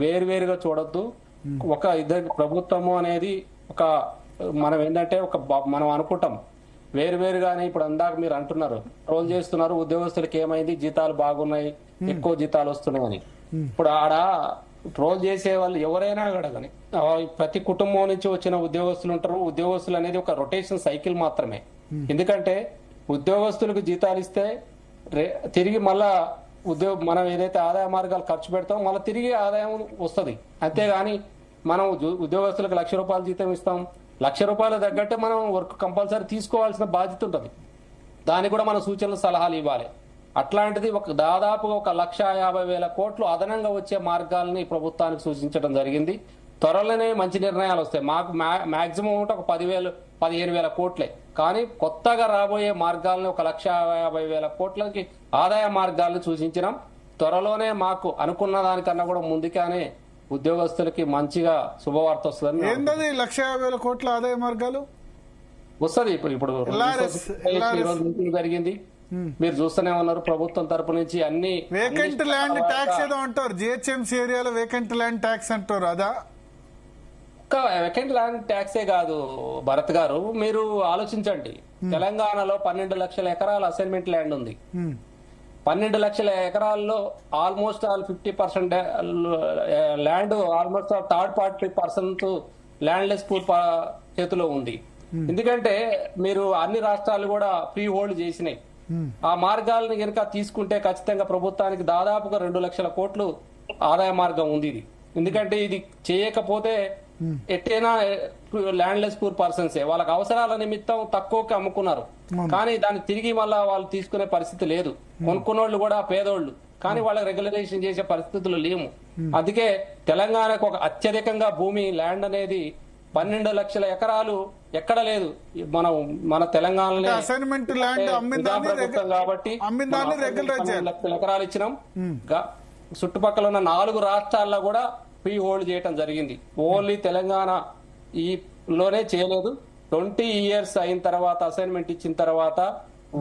వేరువేరుగా చూడొద్దు. ఒక ఇద్దరు ప్రభుత్వము అనేది ఒక మనం ఏంటంటే మనం అనుకుంటాం వేరువేరుగానే. ఇప్పుడు అందాక మీరు అంటున్నారు, ట్రోల్ చేస్తున్నారు, ఉద్యోగస్తులకు ఏమైంది, జీతాలు బాగున్నాయి, ఎక్కువ జీతాలు వస్తున్నాయని. ఇప్పుడు ఆడ ట్రోల్ చేసే వాళ్ళు ఎవరైనా అడగని, ప్రతి కుటుంబం నుంచి వచ్చిన ఉద్యోగస్తులు ఉంటారు. ఉద్యోగస్తులు అనేది ఒక రొటేషన్ సైకిల్ మాత్రమే. ఎందుకంటే ఉద్యోగస్తులకు జీతాలు ఇస్తే తిరిగి మళ్ళా మనం ఏదైతే ఆదాయ మార్గాలు ఖర్చు పెడతామో మళ్ళీ తిరిగి ఆదాయం వస్తుంది. అంతేగాని మనం ఉద్యోగస్తులకు ₹1,00,000 జీతం ఇస్తాం, ₹1,00,000 తగ్గట్టే మనం వర్క్ కంపల్సరీ తీసుకోవాల్సిన బాధ్యత ఉంటుంది. దానికి కూడా మనం సూచనలు సలహాలు ఇవ్వాలి. అట్లాంటిది దాదాపుగా 1,50,000 కోట్లు అదనంగా వచ్చే మార్గాలని ప్రభుత్వానికి సూచించడం జరిగింది. త్వరలోనే మంచి నిర్ణయాలు వస్తాయి. మాకు మాక్సిమం ఉంటే ఒక 10,000-15,000 కోట్లే. కానీ కొత్తగా రాబోయే మార్గాలను 1,50,000 కోట్లకి ఆదాయ మార్గాలను సూచించినాం. త్వరలోనే మాకు అనుకున్న దానికన్నా కూడా ముందుగానే ఉద్యోగస్తులకి మంచిగా శుభవార్త వస్తుందని. ఏంటది 1,50,000 కోట్ల ఆదాయ మార్గాలు వస్తుంది. ఇప్పుడు జరిగింది, మీరు చూస్తూనే ఉన్నారు. ప్రభుత్వం తరపు నుంచి అన్ని వేకెంట్ ల్యాండ్ ట్యాక్స్ ఏదో అంటారు, జిహెచ్ఎంసీ ఏరియాలో వేకెంట్ ల్యాండ్ ట్యాక్స్ అంటారు. అదా వేకెంట్ ల్యాండ్ ట్యాక్సే కాదు భరత్ గారు, మీరు ఆలోచించండి. తెలంగాణలో 12 లక్షల ఎకరాల అసైన్మెంట్ ల్యాండ్ ఉంది. 12 లక్షల ఎకరాల్లో almost 50% land almost third party persons landless poor చేతిలో ఉంది. ఎందుకంటే మీరు అన్ని రాష్ట్రాలు కూడా ఫ్రీ హోల్డ్ చేసినాయి. ఆ మార్గాలను కనుక తీసుకుంటే ఖచ్చితంగా ప్రభుత్వానికి దాదాపుగా 2 లక్షల కోట్లు ఆదాయ మార్గం ఉంది ఇది. ఎందుకంటే ఇది చేయకపోతే ఎట్టైనా ల్యాండ్లెస్ పూర్ పర్సన్సే వాళ్ళకి అవసరాల నిమిత్తం తక్కువకి అమ్ముకున్నారు. కానీ దాన్ని తిరిగి మళ్ళా వాళ్ళు తీసుకునే పరిస్థితి లేదు. కొనుక్కున్న వాళ్ళు కూడా పేదోళ్ళు, కానీ వాళ్ళకి రెగ్యులరైజేషన్ చేసే పరిస్థితులు లేవు. అందుకే తెలంగాణకు ఒక అత్యధికంగా భూమి ల్యాండ్ అనేది 12 లక్షల ఎకరాలు ఎక్కడ లేదు. మన తెలంగాణలో అసైన్మెంట్ ల్యాండ్ ప్రభుత్వం కాబట్టి 12 లక్షల ఎకరాలు ఇచ్చినాం. చుట్టుపక్కల ఉన్న 4 రాష్ట్రాల్లో కూడా ఫ్రీ హోల్డ్ చేయడం జరిగింది. ఓన్లీ తెలంగాణ లోనే చేయలేదు. 20 ఇయర్స్ అయిన తర్వాత అసైన్మెంట్ ఇచ్చిన తర్వాత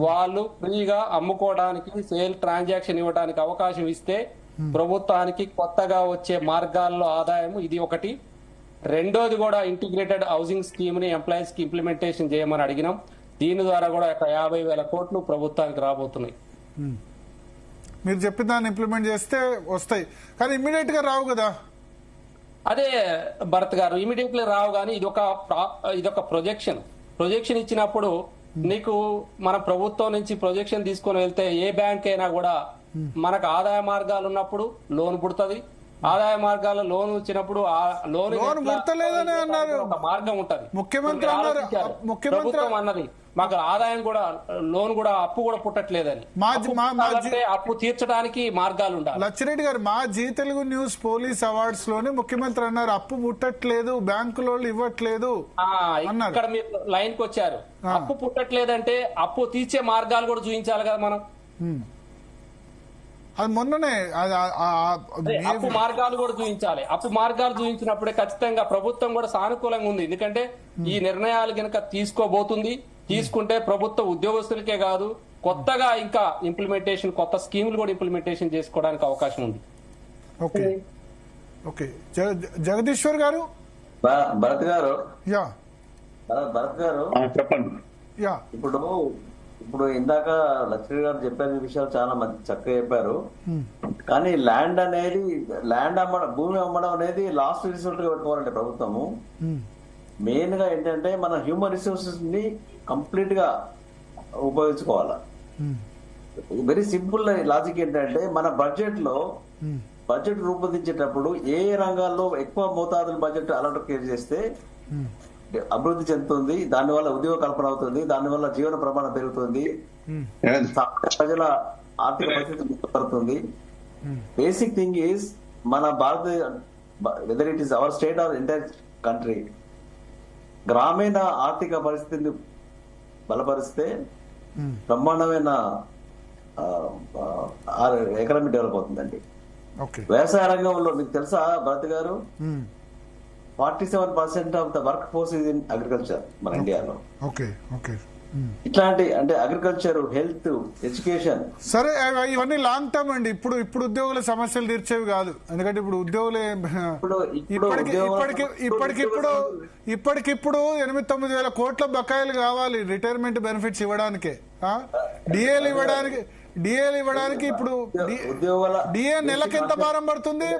వాళ్ళు ఫ్రీగా అమ్ముకోవడానికి, సేల్ ట్రాన్సాక్షన్ ఇవ్వడానికి అవకాశం ఇస్తే ప్రభుత్వానికి కొత్తగా వచ్చే మార్గాల్లో ఆదాయం ఇది ఒకటి. రెండోది కూడా ఇంటిగ్రేటెడ్ హౌసింగ్ స్కీమ్ ని ఎంప్లాయీస్ కి ఇంప్లిమెంటేషన్ చేయమని అడిగినాం. దీని ద్వారా కూడా 50,000 కోట్లు ప్రభుత్వానికి రాబోతున్నాయి. మీరు చెప్పిన దాన్ని ఇంప్లిమెంట్ చేస్తే వస్తాయి, కానీ ఇమ్మీడియట్ గా రావు కదా. అదే భరత్ గారు, ఇమీడియట్లీ రావు. కానీ ఇదొక ప్రొజెక్షన్ ఇచ్చినప్పుడు నీకు మన ప్రభుత్వం నుంచి ప్రొజెక్షన్ తీసుకొని వెళ్తే ఏ బ్యాంక్ అయినా కూడా మనకు ఆదాయ మార్గాలు ఉన్నప్పుడు లోన్ పుడుతుంది. ఆదాయ మార్గాల లోన్ వచ్చినప్పుడు ఆ లోన్ పుట్టలేదని అన్నారు. ఒక మార్గం ఉంటది. ముఖ్యమంత్రి ప్రభుత్వం అన్నది మాకు ఆదాయం కూడా లోన్ కూడా అప్పు కూడా పుట్టట్లేదని. అప్పు తీర్చడానికి మార్గాలు ఉండాలి. లచ్చిరెడ్డి గారు, మా Zee Telugu news police awards లోనే ముఖ్యమంత్రి అన్నారు అప్పు పుట్టట్లేదు, బ్యాంకులో ఇవ్వట్లేదు. ఇక్కడ మీరు లైన్ కి వచ్చారు. అప్పు పుట్టట్లేదంటే అప్పు తీర్చే మార్గాలు కూడా చూపించాలి కదా మనం. అది మొన్ననే అప్పు మార్గాలు కూడా చూపించాలి. అప్పు మార్గాలు చూపించినప్పుడే ఖచ్చితంగా ప్రభుత్వం కూడా సానుకూలంగా ఉంది. ఎందుకంటే ఈ నిర్ణయాలు కనుక తీసుకోబోతుంది. తీసుకుంటే ప్రభుత్వ ఉద్యోగస్తులకే కాదు, కొత్తగా ఇంకా ఇంప్లిమెంటేషన్, కొత్త స్కీములు కూడా ఇంప్లిమెంటేషన్ చేసుకోవడానికి అవకాశం ఉంది. ఓకే ఓకే జగదీశ్వర్ గారు, భరత్ గారు చెప్పండి. ఇప్పుడు ఇందాక లక్ష్మీ గారు చెప్పిన విషయాలు చాలా మంచి చక్కగా చెప్పారు. కానీ ల్యాండ్ అనేది భూమి అమ్మడం అనేది లాస్ట్ రిసోర్ట్ గా పెట్టుకోవాలంటే ప్రభుత్వము మెయిన్ గా ఏంటంటే మన హ్యూమన్ రిసోర్సెస్ ని కంప్లీట్ గా ఉపయోగించుకోవాలి. వెరీ సింపుల్ లాజిక్ ఏంటంటే మన బడ్జెట్ రూపొందించేటప్పుడు ఏ రంగాల్లో ఎక్కువ మోతాదులు బడ్జెట్ అలొకేట్ చేస్తే అభివృద్ధి చెందుతుంది, దానివల్ల ఉద్యోగ కల్పన అవుతుంది, దానివల్ల జీవన ప్రమాణం పెరుగుతుంది, ప్రజల ఆర్థిక పరిస్థితి మెరుగుపడుతుంది. బేసిక్ థింగ్ ఈజ్ మన whether it is our state or entire country, గ్రామీణ ఆర్థిక పరిస్థితిని బలపరిస్తే బ్రహ్మాండమైన ఎకనామిక్ డెవలప్ అవుతుందండి. వ్యవసాయ రంగంలో మీకు తెలుసా భరత్ గారు, 47% of the work force is in agriculture మన ఇండియాలో. ఇట్లాంటి అంటే అగ్రికల్చర్, హెల్త్, ఎడ్యుకేషన్. సరే ఇవన్నీ లాంగ్ టర్మ్ అండి. ఇప్పుడు ఉద్యోగుల సమస్యలు తీర్చేవి కాదు. ఎందుకంటే ఇప్పుడు ఉద్యోగులే ఇప్పటికిప్పుడు 8-9 వేల కోట్ల బకాయిలు కావాలి రిటైర్మెంట్ బెనిఫిట్స్ ఇవ్వడానికే. డిఏలు ఇవ్వడానికి ఇప్పుడు డిఏ నెలకి ఎంత భారం పడుతుంది?